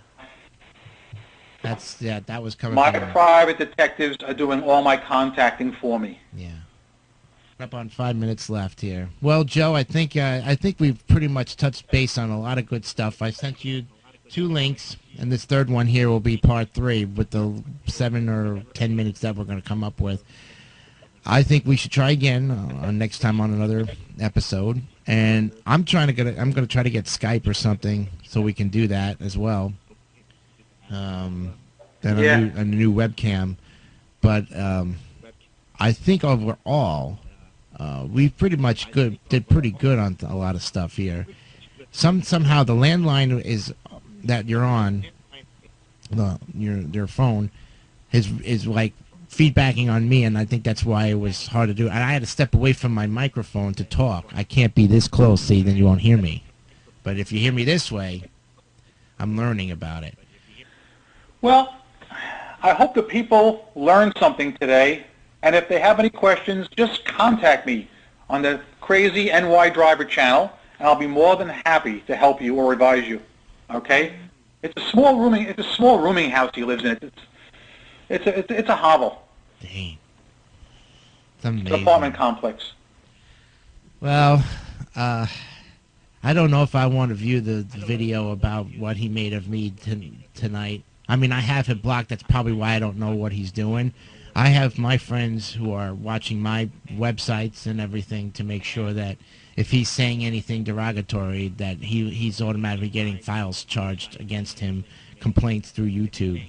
That was coming My from private detectives are doing all my contacting for me. Yeah. Up on 5 minutes left here. Well, Joe, I think we've pretty much touched base on a lot of good stuff. I sent you 2 links, and this third one here will be part 3 with the 7 or 10 minutes that we're going to come up with. I think we should try again next time on another episode, and I'm going to try to get Skype or something so we can do that as well. Then a new webcam, but I think overall we pretty much did pretty good on a lot of stuff here. Somehow the landline is that you're on your phone is like feedbacking on me, and I think that's why it was hard to do. And I had to step away from my microphone to talk. I can't be this close, see, then you won't hear me. But if you hear me this way, I'm learning about it. Well, I hope the people learned something today, and if they have any questions, just contact me on the Crazeenydriver channel, and I'll be more than happy to help you or advise you. Okay? It's a small rooming house he lives in. It's a hovel. Dang. It's amazing. It's an apartment complex. Well, I don't know if I want to view the video about what he made of me tonight. I mean, I have him blocked. That's probably why I don't know what he's doing. I have my friends who are watching my websites and everything to make sure that if he's saying anything derogatory, that he's automatically getting files charged against him, complaints through YouTube.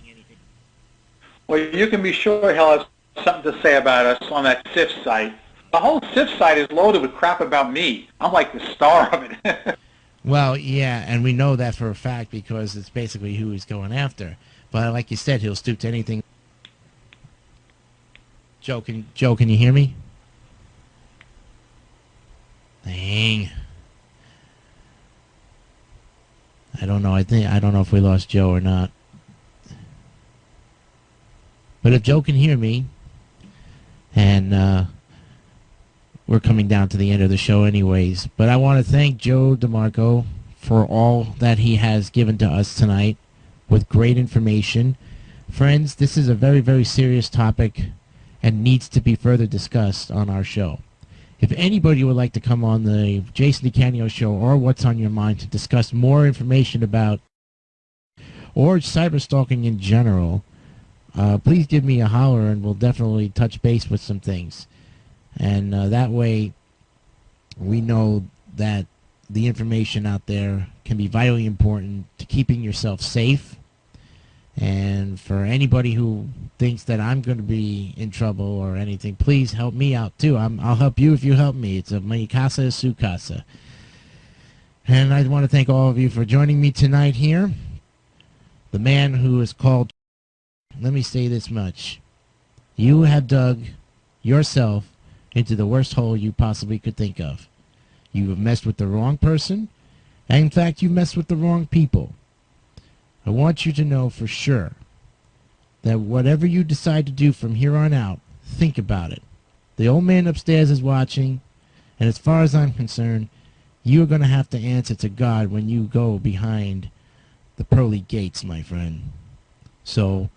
Well, you can be sure he'll have something to say about us on that SIF site. The whole SIF site is loaded with crap about me. I'm like the star of it. Well, yeah, and we know that for a fact because it's basically who he's going after. But like you said, he'll stoop to anything. Joe, can you hear me? Dang. I don't know. I don't know if we lost Joe or not. But if Joe can hear me, and we're coming down to the end of the show anyways. But I want to thank Joe Demarco for all that he has given to us tonight with great information. Friends, this is a very, very serious topic and needs to be further discussed on our show. If anybody would like to come on the Jason Decanio show or What's on Your Mind to discuss more information about or cyberstalking in general, please give me a holler and we'll definitely touch base with some things. And that way we know that the information out there can be vitally important to keeping yourself safe. And for anybody who thinks that I'm going to be in trouble or anything, please help me out too. I'll help you if you help me. It's a mi casa es su casa. And I want to thank all of you for joining me tonight here. the man who is called, let me say this much. You have dug yourself into the worst hole you possibly could think of. You have messed with the wrong person, and in fact, you messed with the wrong people. I want you to know for sure that whatever you decide to do from here on out, think about it. The old man upstairs is watching, and as far as I'm concerned, you're going to have to answer to God when you go behind the pearly gates, my friend. So,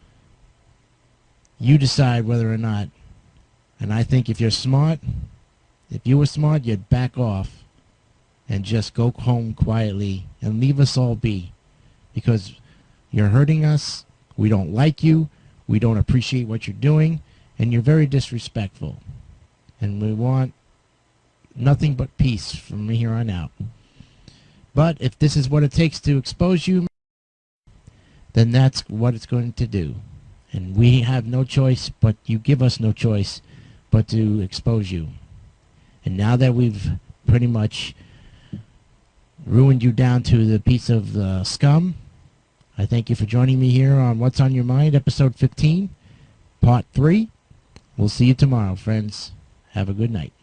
you decide whether or not, and I think if you're smart, if you were smart, you'd back off and just go home quietly and leave us all be, because you're hurting us, we don't like you, we don't appreciate what you're doing, and you're very disrespectful. And we want nothing but peace from here on out. But if this is what it takes to expose you, then that's what it's going to do. And we have no choice, but you give us no choice but to expose you. And now that we've pretty much ruined you down to the piece of the scum, I thank you for joining me here on What's on Your Mind, episode 15, part 3. We'll see you tomorrow, friends. Have a good night.